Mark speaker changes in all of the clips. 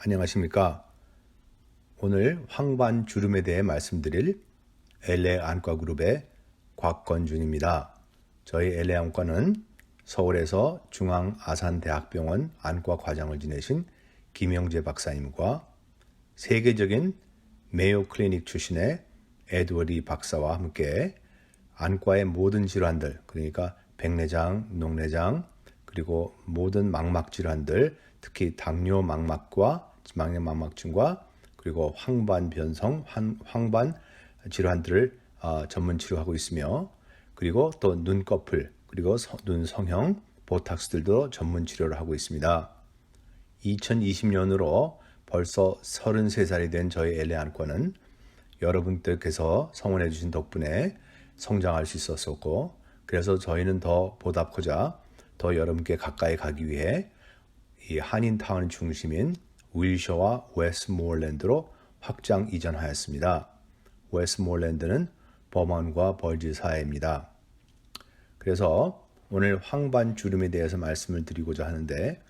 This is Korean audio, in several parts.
Speaker 1: 안녕하십니까. 오늘 황반 주름에 대해 말씀드릴 LA 안과그룹의 곽건준입니다. 저희 LA 안과는 서울에서 중앙아산대학병원 안과 과장을 지내신 김영재 박사님과 세계적인 메요 클리닉 출신의 에드워드 박사와 함께 안과의 모든 질환들, 그러니까 백내장, 녹내장, 그리고 모든 망막 질환들, 특히 당뇨 망막과 지방염 망막증과 그리고 황반 변성, 황반 질환들을 전문 치료하고 있으며, 그리고 또 눈꺼풀, 그리고 눈 성형, 보탁스들도 전문 치료를 하고 있습니다. 2020년으로 벌써 33살이 된 저희 LA 안과는 여러분들께서 성원해 주신 덕분에 성장할 수 있었고, 그래서 저희는 더 보답하고자 더 여러분께 가까이 가기 위해 이 한인타운 중심인 윌셔와 웨스트모어랜드로 확장 이전하였습니다. 웨스트모어랜드는 버먼과 벌즈 사이입니다. 그래서 오늘 황반주름에 대해서 말씀을 드리고자 하는데,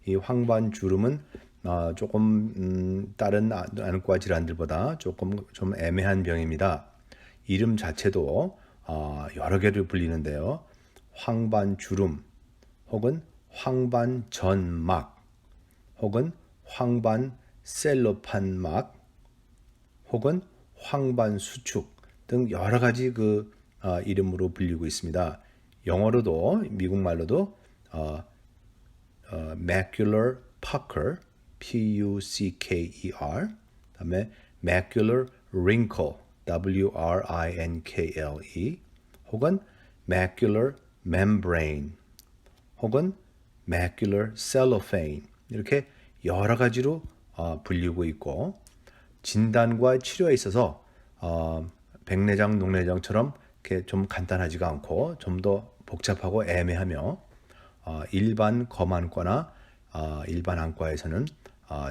Speaker 1: 이 황반주름은 조금 다른 안과 질환들보다 조금 좀 애매한 병입니다. 이름 자체도 여러 개를 불리는데요. 황반주름 혹은 황반전막 혹은 황반셀로판막 혹은 황반수축 등 여러 가지 이름으로 불리고 있습니다. 영어로도 미국 말로도 macular pucker, P-U-C-K-E-R, 그다음에 macular wrinkle, W-R-I-N-K-L-E, 혹은 macular membrane, 혹은 macular cellophane, 이렇게 여러 가지로 불리고 있고, 진단과 치료에 있어서 백내장, 녹내장처럼 이렇게 좀 간단하지가 않고 좀 더 복잡하고 애매하며, 일반 검안과나 일반 안과에서는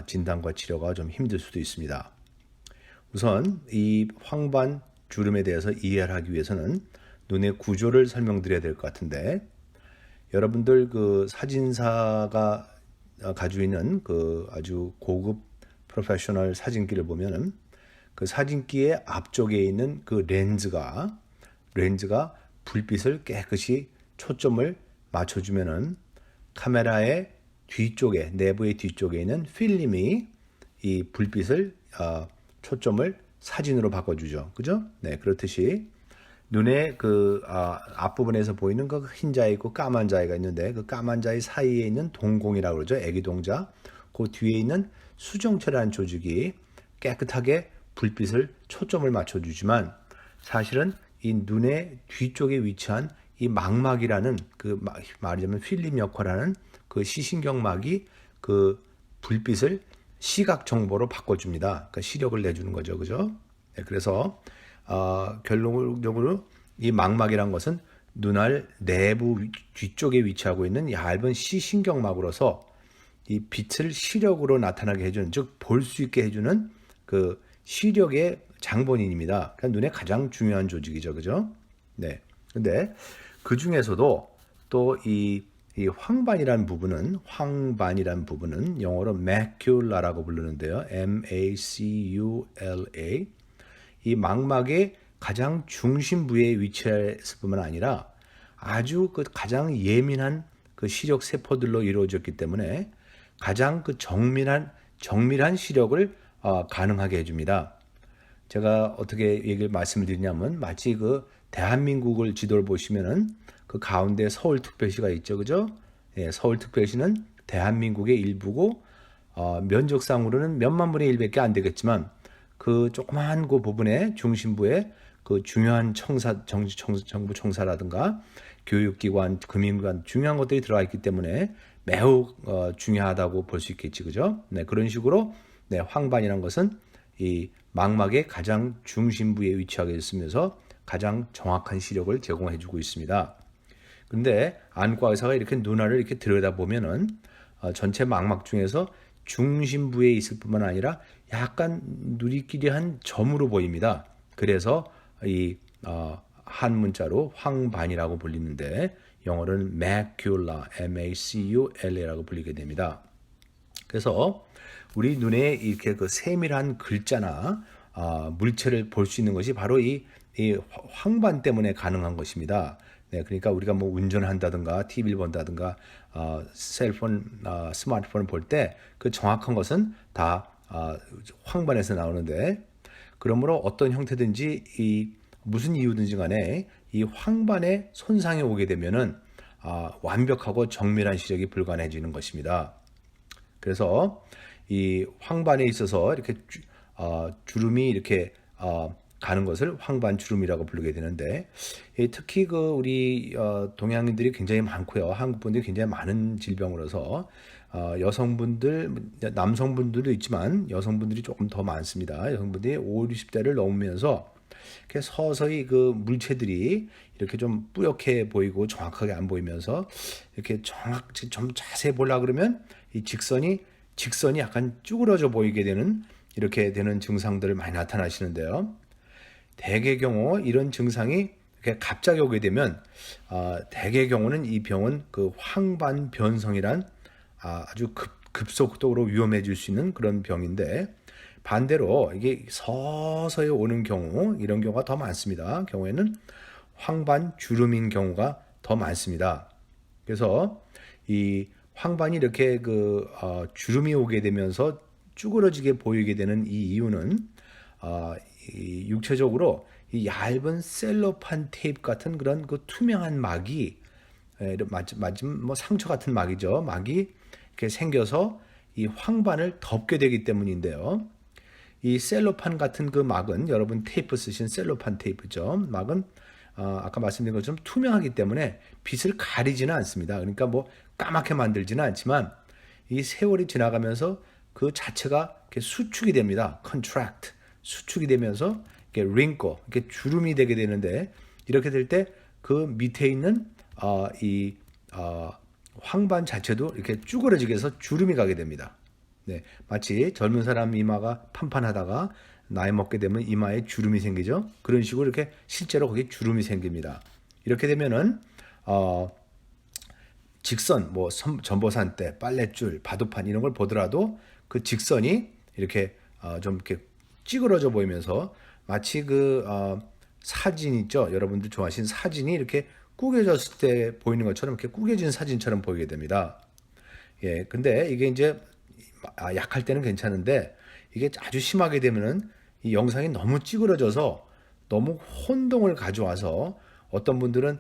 Speaker 1: 진단과 치료가 좀 힘들 수도 있습니다. 우선 이 황반 주름에 대해서 이해를 하기 위해서는 눈의 구조를 설명드려야 될 것 같은데, 여러분들 사진사가 가지고 있는 아주 고급 프로페셔널 사진기를 보면은 그 사진기의 앞쪽에 있는 그 렌즈가 불빛을 깨끗이 초점을 맞춰주면은 카메라의 뒤쪽에, 내부의 뒤쪽에 있는 필름이 이 불빛을 초점을 사진으로 바꿔주죠. 그죠? 네, 그렇듯이 눈의 앞부분에서 보이는 그 흰 자에 있고 까만 자에가 있는데, 그 까만 자의 사이에 있는 동공이라고 그러죠. 애기동자. 그 뒤에 있는 수정체라는 조직이 깨끗하게 불빛을 초점을 맞춰주지만, 사실은 이 눈의 뒤쪽에 위치한 이 망막이라는 말하자면 필름 역할하는 그 시신경막이 그 불빛을 시각 정보로 바꿔줍니다. 그러니까 시력을 내주는 거죠, 그죠? 네, 그래서 결론적으로 이 망막이란 것은 눈알 내부 뒤쪽에 위치하고 있는 얇은 시신경막으로서 이 빛을 시력으로 나타나게 해주는, 즉 볼 수 있게 해주는 그 시력의 장본인입니다. 그러니까 눈의 가장 중요한 조직이죠, 그죠? 네. 근데 그 중에서도 또 이 황반이라는 부분은 영어로 macula라고 부르는데요. M-A-C-U-L-A. 이 망막의 가장 중심 부에 위치했을 뿐만 아니라 아주 가장 예민한 시력 세포들로 이루어졌기 때문에 가장 정밀한 시력을 가능하게 해줍니다. 제가 어떻게 얘기를 말씀을 드리냐면, 마치 대한민국을 지도를 보시면은 그 가운데 서울특별시가 있죠, 그죠? 예, 서울특별시는 대한민국의 일부고, 면적상으로는 몇만 분의 1밖에 안 되겠지만, 그 조그마한 그 부분의 중심부에 그 중요한 정부 청사라든가 교육기관, 금융기관 중요한 것들이 들어가 있기 때문에 매우 중요하다고 볼 수 있겠지, 그죠? 네, 그런 식으로 네, 황반이라는 것은 이 망막의 가장 중심부에 위치하게 있으면서 가장 정확한 시력을 제공해주고 있습니다. 근데 안과 의사가 이렇게 눈알을 이렇게 들여다보면은 전체 망막 중에서 중심부에 있을 뿐만 아니라 약간 누리끼리한 점으로 보입니다. 그래서 이 한 문자로 황반이라고 불리는데, 영어로는 macula, M-A-C-U-L-A라고 불리게 됩니다. 그래서 우리 눈에 이렇게 그 세밀한 글자나 물체를 볼 수 있는 것이 바로 이 황반 때문에 가능한 것입니다. 네, 그러니까 우리가 뭐 운전한다든가 TV를 본다든가 셀폰, 스마트폰을 볼 때 그 정확한 것은 다 황반에서 나오는데, 그러므로 어떤 형태든지 무슨 이유든지 간에 이 황반에 손상이 오게 되면은 완벽하고 정밀한 시력이 불가능해지는 것입니다. 그래서 이 황반에 있어서 이렇게 주름이 이렇게 가는 것을 황반 주름이라고 부르게 되는데, 특히 그 우리 동양인들이 굉장히 많고요. 한국 분들이 굉장히 많은 질병으로서 여성분들, 남성분들도 있지만 여성분들이 조금 더 많습니다. 여성분들이 5, 60대를 넘으면서 이렇게 서서히 그 물체들이 이렇게 좀 뿌옇게 보이고 정확하게 안 보이면서 이렇게 좀 자세히 보려 그러면 이 직선이 약간 쭈그러져 보이게 되는, 이렇게 되는 증상들을 많이 나타나시는데요. 대개 경우 이런 증상이 이렇게 갑자기 오게 되면 대개 경우는 이 병은 그 황반 변성이란 아주 급속도로 위험해질 수 있는 그런 병인데, 반대로 이게 서서히 오는 경우, 이런 경우가 더 많습니다. 경우에는 황반 주름인 경우가 더 많습니다. 그래서 이 황반이 이렇게 주름이 오게 되면서 쭈그러지게 보이게 되는 이 이유는 이 육체적으로 이 얇은 셀로판 테이프 같은 그런 그 투명한 막이, 마침 뭐 상처 같은 막이죠. 막이 이렇게 생겨서 이 황반을 덮게 되기 때문인데요. 이 셀로판 같은 그 막은, 여러분 테이프 쓰신 셀로판 테이프죠. 막은 아까 말씀드린 것처럼 투명하기 때문에 빛을 가리지는 않습니다. 그러니까 뭐 까맣게 만들지는 않지만 이 세월이 지나가면서 그 자체가 이렇게 수축이 됩니다. contract, 수축이 되면서 이렇게 wrinkle, 이렇게 주름이 되게 되는데, 이렇게 될 때 그 밑에 있는 황반 자체도 이렇게 쭈그러지게 해서 주름이 가게 됩니다. 네, 마치 젊은 사람 이마가 판판하다가 나이 먹게 되면 이마에 주름이 생기죠. 그런 식으로 이렇게 실제로 거기 주름이 생깁니다. 이렇게 되면은 직선, 뭐 전보산대, 빨랫줄, 바둑판 이런 걸 보더라도 그 직선이 이렇게 좀 이렇게 찌그러져 보이면서 마치 사진 있죠. 여러분들 좋아하시는 사진이 이렇게 구겨졌을 때 보이는 것처럼 이렇게 구겨진 사진처럼 보이게 됩니다. 예, 근데 이게 이제 약할 때는 괜찮은데, 이게 아주 심하게 되면은 이 영상이 너무 찌그러져서 너무 혼동을 가져와서 어떤 분들은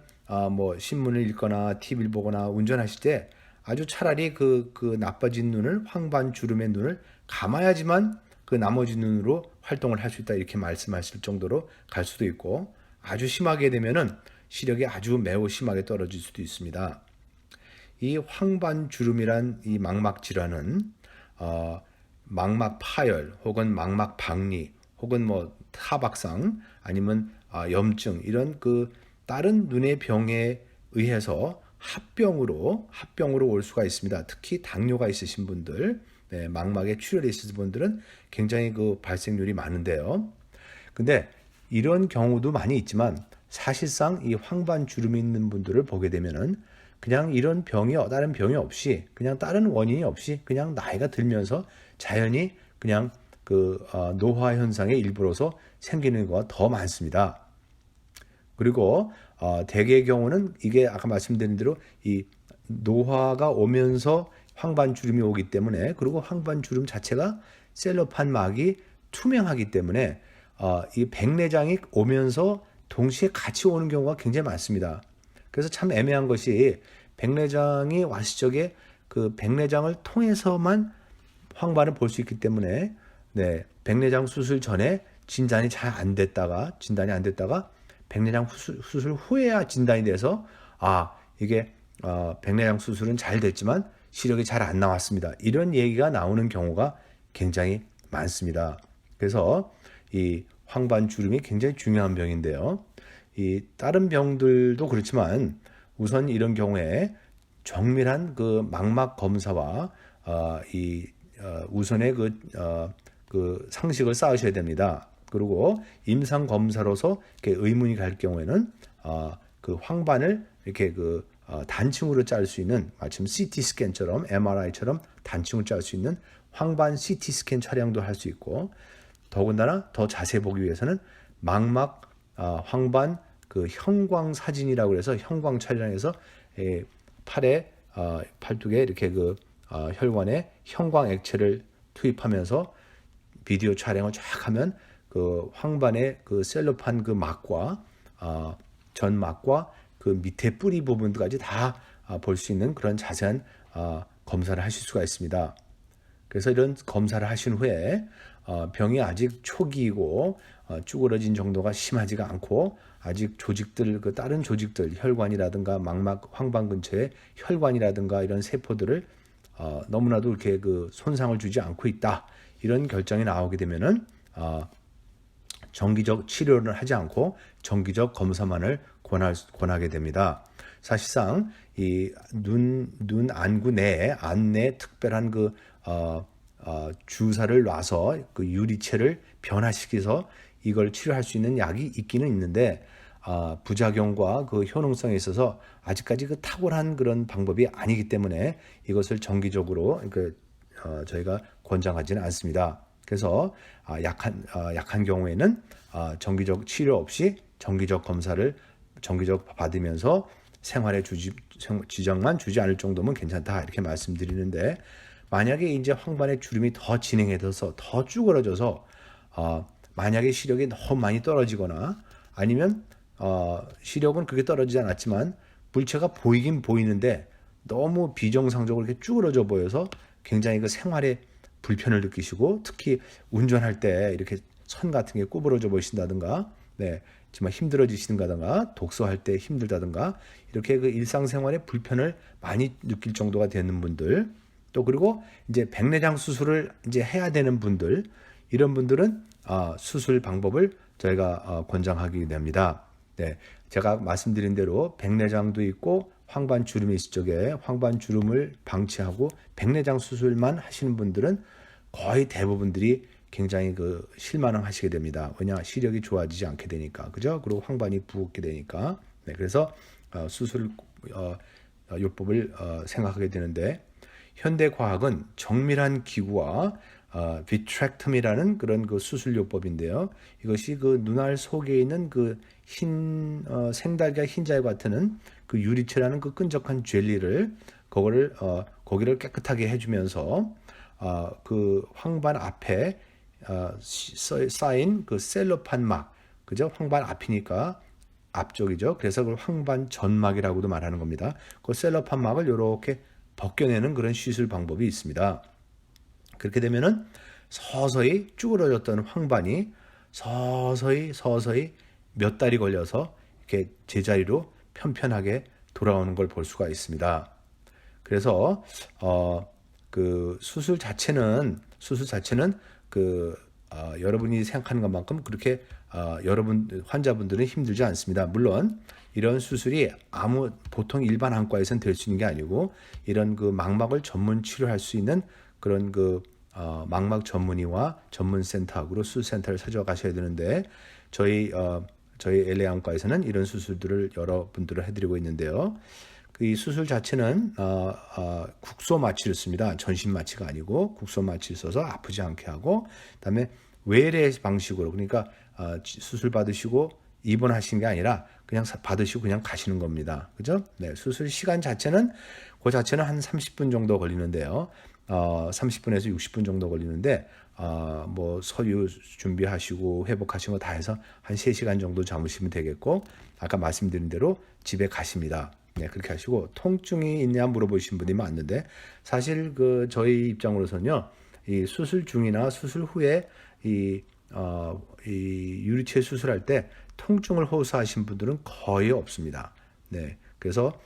Speaker 1: 뭐 신문을 읽거나 TV를 보거나 운전하실 때 아주 차라리 그 나빠진 눈을, 황반 주름의 눈을 감아야지만 그 나머지 눈으로 활동을 할 수 있다, 이렇게 말씀하실 정도로 갈 수도 있고, 아주 심하게 되면은 시력이 아주 매우 심하게 떨어질 수도 있습니다. 이 황반 주름이란 이 망막 질환은 망막 파열 혹은 망막 박리 혹은 뭐 타박상 아니면 염증, 이런 그 다른 눈의 병에 의해서 합병으로 올 수가 있습니다. 특히 당뇨가 있으신 분들, 네, 망막에 출혈이 있으신 분들은 굉장히 그 발생률이 많은데요. 근데 이런 경우도 많이 있지만 사실상 이 황반 주름이 있는 분들을 보게 되면은 그냥 이런 다른 병이 없이, 그냥 다른 원인이 없이 그냥 나이가 들면서 자연히 그냥 노화 현상의 일부로서 생기는 것가 더 많습니다. 그리고 대개의 경우는 이게 아까 말씀드린 대로 이 노화가 오면서 황반 주름이 오기 때문에, 그리고 황반 주름 자체가 셀로판 막이 투명하기 때문에 이 백내장이 오면서 동시에 같이 오는 경우가 굉장히 많습니다. 그래서 참 애매한 것이, 백내장이 왔을 적에 그 백내장을 통해서만 황반을 볼 수 있기 때문에, 네, 백내장 수술 전에 진단이 안 됐다가 백내장 수술 후에야 진단이 돼서 이게 백내장 수술은 잘 됐지만 시력이 잘 안 나왔습니다, 이런 얘기가 나오는 경우가 굉장히 많습니다. 그래서 이 황반 주름이 굉장히 중요한 병인데요. 이 다른 병들도 그렇지만 우선 이런 경우에 정밀한 그 망막 검사와 우선의 그 상식을 쌓으셔야 됩니다. 그리고 임상 검사로서 이렇게 의문이 갈 경우에는 그 황반을 이렇게 단층으로 짤 수 있는, 마침 CT 스캔처럼 MRI처럼 단층으로 짤 수 있는 황반 CT 스캔 촬영도 할 수 있고, 더군다나 더 자세히 보기 위해서는 망막 황반 그 형광 사진이라고 해서 형광 촬영해서 팔에 팔뚝에 이렇게 그 혈관에 형광 액체를 투입하면서 비디오 촬영을 쫙 하면 그 황반의 그 셀로판 그 막과 전막과 그 밑에 뿌리 부분까지 다 볼 수 있는 그런 자세한 검사를 하실 수가 있습니다. 그래서 이런 검사를 하신 후에 병이 아직 초기이고 쭈그러진 정도가 심하지가 않고 아직 조직들, 그 다른 조직들, 혈관이라든가 망막 황반 근처에 혈관이라든가 이런 세포들을 너무나도 이렇게 그 손상을 주지 않고 있다, 이런 결정이 나오게 되면은 정기적 치료를 하지 않고 정기적 검사만을 권하게 됩니다. 사실상 이 눈 안구 내에 안내 특별한 그 주사를 놔서 그 유리체를 변화시켜서 이걸 치료할 수 있는 약이 있기는 있는데 부작용과 그 효능성에 있어서 아직까지 그 탁월한 그런 방법이 아니기 때문에 이것을 정기적으로 저희가 권장하지는 않습니다. 그래서 약한 경우에는 정기적 치료 없이 정기적 검사를 정기적 받으면서 생활의 지장만 주지 않을 정도면 괜찮다, 이렇게 말씀드리는데, 만약에 이제 황반의 주름이 더 진행해서 더 쭈그러져서 만약에 시력이 너무 많이 떨어지거나 아니면 시력은 그게 떨어지지 않았지만 물체가 보이긴 보이는데 너무 비정상적으로 이렇게 쭈그러져 보여서 굉장히 그 생활에 불편을 느끼시고, 특히 운전할 때 이렇게 선 같은 게 구부러져 보이신다든가, 정말 힘들어지시는가든가, 독서할 때 힘들다든가, 이렇게 그 일상생활에 불편을 많이 느낄 정도가 되는 분들, 또 그리고 이제 백내장 수술을 이제 해야 되는 분들, 이런 분들은 수술 방법을 저희가 권장하게 됩니다. 제가 말씀드린 대로 백내장도 있고 황반 주름이 있을 적에 황반 주름을 방치하고 백내장 수술만 하시는 분들은 거의 대부분들이 굉장히 그 실망하시게 됩니다. 왜냐, 시력이 좋아지지 않게 되니까, 그죠? 그리고 황반이 부었게 되니까. 그래서 수술 요법을 생각하게 되는데, 현대 과학은 정밀한 기구와 비트랙tom이라는 그런 그 수술 요법인데요. 이것이 그 눈알 속에 있는 그 흰 생달걀 흰자에 같은 그 유리체라는 그 끈적한 젤리를 거기를 깨끗하게 해주면서 그 황반 앞에 쌓인 그 셀로판 막, 그죠? 황반 앞이니까 앞쪽이죠. 그래서 그걸 황반 전막이라고도 말하는 겁니다. 그 셀로판 막을 이렇게 벗겨내는 그런 시술 방법이 있습니다. 그렇게 되면은 서서히 쭈그러졌던 황반이 서서히 몇 달이 걸려서 이렇게 제자리로 편편하게 돌아오는 걸 볼 수가 있습니다. 그래서 그 수술 자체는 여러분이 생각하는 것만큼 그렇게 여러분 환자분들은 힘들지 않습니다. 물론 이런 수술이 보통 일반 안과에서는 될 수 있는 게 아니고, 이런 그 망막을 전문 치료할 수 있는 그런 그 망막 전문의와 전문 센터하고 수술센터를 찾아가셔야 되는데, 저희 LA 안과에서는 이런 수술들을 여러분들을 해드리고 있는데요. 이 수술 자체는 국소 마취를 씁니다. 전신 마취가 아니고 국소 마취를 써서 아프지 않게 하고, 그다음에 외래 방식으로, 그러니까 수술 받으시고 입원하신 게 아니라 그냥 받으시고 그냥 가시는 겁니다. 그죠? 수술 시간 자체는 한 30분 정도 걸리는데요. 30분에서 60분 정도 걸리는데 뭐 서류 준비하시고 회복하시는 거 다 해서 한 3시간 정도 잡으시면 되겠고, 아까 말씀드린 대로 집에 가십니다. 그렇게 하시고, 통증이 있냐 물어보신 분이 많은데, 사실 그 저희 입장으로서는요, 이 수술 중이나 수술 후에 이 유리체 수술할 때 통증을 호소하신 분들은 거의 없습니다. 그래서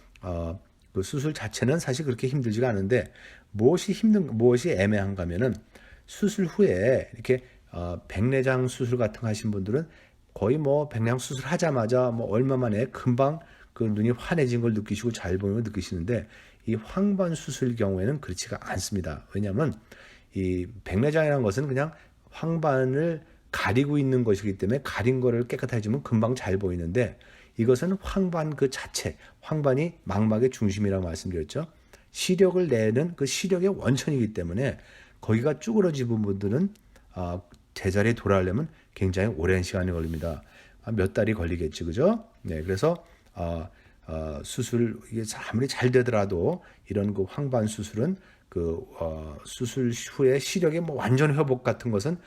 Speaker 1: 그 수술 자체는 사실 그렇게 힘들지가 않은데, 무엇이 애매한가면은 수술 후에 이렇게 백내장 수술 같은 거 하신 분들은 거의 뭐 백내장 수술 하자마자 뭐 얼마 만에 금방 그 눈이 환해진 걸 느끼시고 잘 보이는 걸 느끼시는데, 이 황반 수술 경우에는 그렇지가 않습니다. 왜냐하면 이 백내장이라는 것은 그냥 황반을 가리고 있는 것이기 때문에 가린 거를 깨끗해지면 금방 잘 보이는데, 이것은 황반 그 자체, 황반이 망막의 중심이라고 말씀드렸죠. 시력을 내는 그 시력의 원천이기 때문에 거기가 쭈그러진 분들은 제자리에 돌아오려면 굉장히 오랜 시간이 걸립니다. 몇 달이 걸리겠지, 그죠? 네, 그래서 수술 이게 아무리 잘 되더라도 이런 그 황반 수술은 수술 후에 시력의 뭐 완전 회복 같은 것은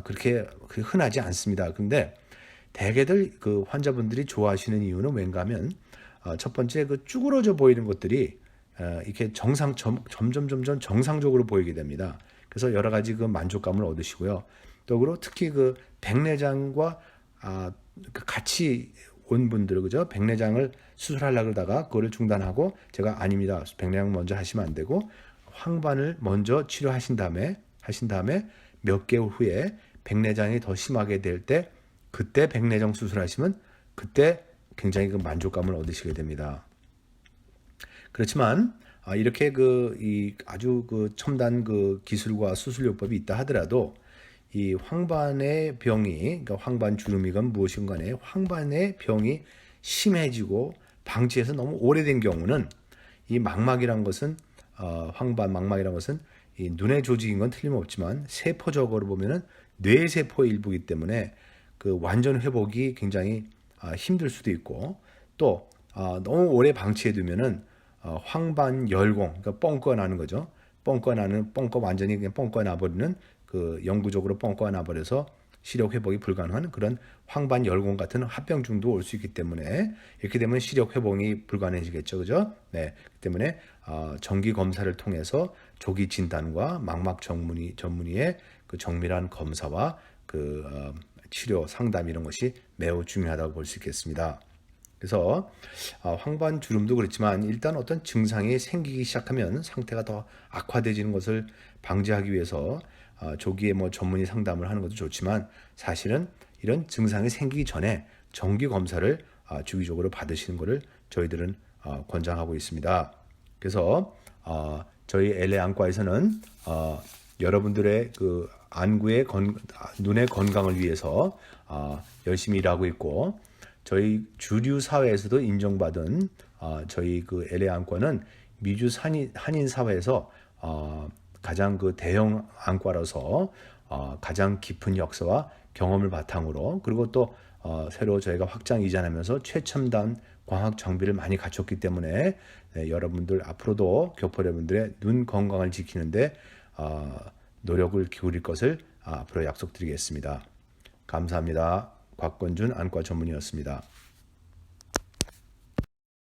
Speaker 1: 그렇게 흔하지 않습니다. 근데 대개들 그 환자분들이 좋아하시는 이유는 왠가하면 첫 번째 그 쭈그러져 보이는 것들이 이렇게 점점 정상적으로 보이게 됩니다. 그래서 여러 가지 그 만족감을 얻으시고요. 또 특히 그 백내장과 같이 온 분들, 그죠? 백내장을 수술하려고 그러다가 그거를 중단하고 제가 아닙니다. 백내장 먼저 하시면 안 되고 황반을 먼저 치료하신 다음에 몇 개월 후에 백내장이 더 심하게 될 때 그때 백내장 수술하시면 그때 굉장히 그 만족감을 얻으시게 됩니다. 그렇지만 이렇게 아주 첨단 기술과 수술요법이 있다 하더라도 이 황반의 병이, 그러니까 황반 주름이건 무엇인 간에 황반의 병이 심해지고 방치해서 너무 오래된 경우는 이 망막이란 것은 황반 망막이란 것은 이 눈의 조직인 건 틀림없지만 세포적으로 보면은 뇌세포의 일부이기 때문에 그 완전 회복이 굉장히 힘들 수도 있고 또 너무 오래 방치해 두면은 황반 열공, 그러니까 뻥꺼 나는 거죠. 뻥꺼 완전히 그냥 뻥꺼 나버리는 그 영구적으로 뻥꺼 나버려서 시력 회복이 불가능한 그런 황반 열공 같은 합병증도 올 수 있기 때문에 이렇게 되면 시력 회복이 불가능해지겠죠, 그죠? 네, 그 때문에 정기 검사를 통해서 조기 진단과 망막 전문의의 그 정밀한 검사와 치료 상담 이런 것이 매우 중요하다고 볼 수 있겠습니다. 그래서 황반 주름도 그렇지만 일단 어떤 증상이 생기기 시작하면 상태가 더 악화되지는 것을 방지하기 위해서 조기에 뭐 전문의 상담을 하는 것도 좋지만 사실은 이런 증상이 생기기 전에 정기 검사를 주기적으로 받으시는 것을 저희들은 권장하고 있습니다. 그래서 저희 LA 안과에서는 여러분들의 그 안구의 눈의 건강을 위해서 열심히 일하고 있고 저희 주류 사회에서도 인정받은 저희 그 LA 안과는 미주 한인 사회에서 가장 그 대형 안과라서 가장 깊은 역사와 경험을 바탕으로 그리고 또 새로 저희가 확장 이전하면서 최첨단 광학 장비를 많이 갖췄기 때문에 여러분들 앞으로도 교포 여러분들의 눈 건강을 지키는데 노력을 기울일 것을 앞으로 약속드리겠습니다. 감사합니다. 곽건준 안과 전문의였습니다.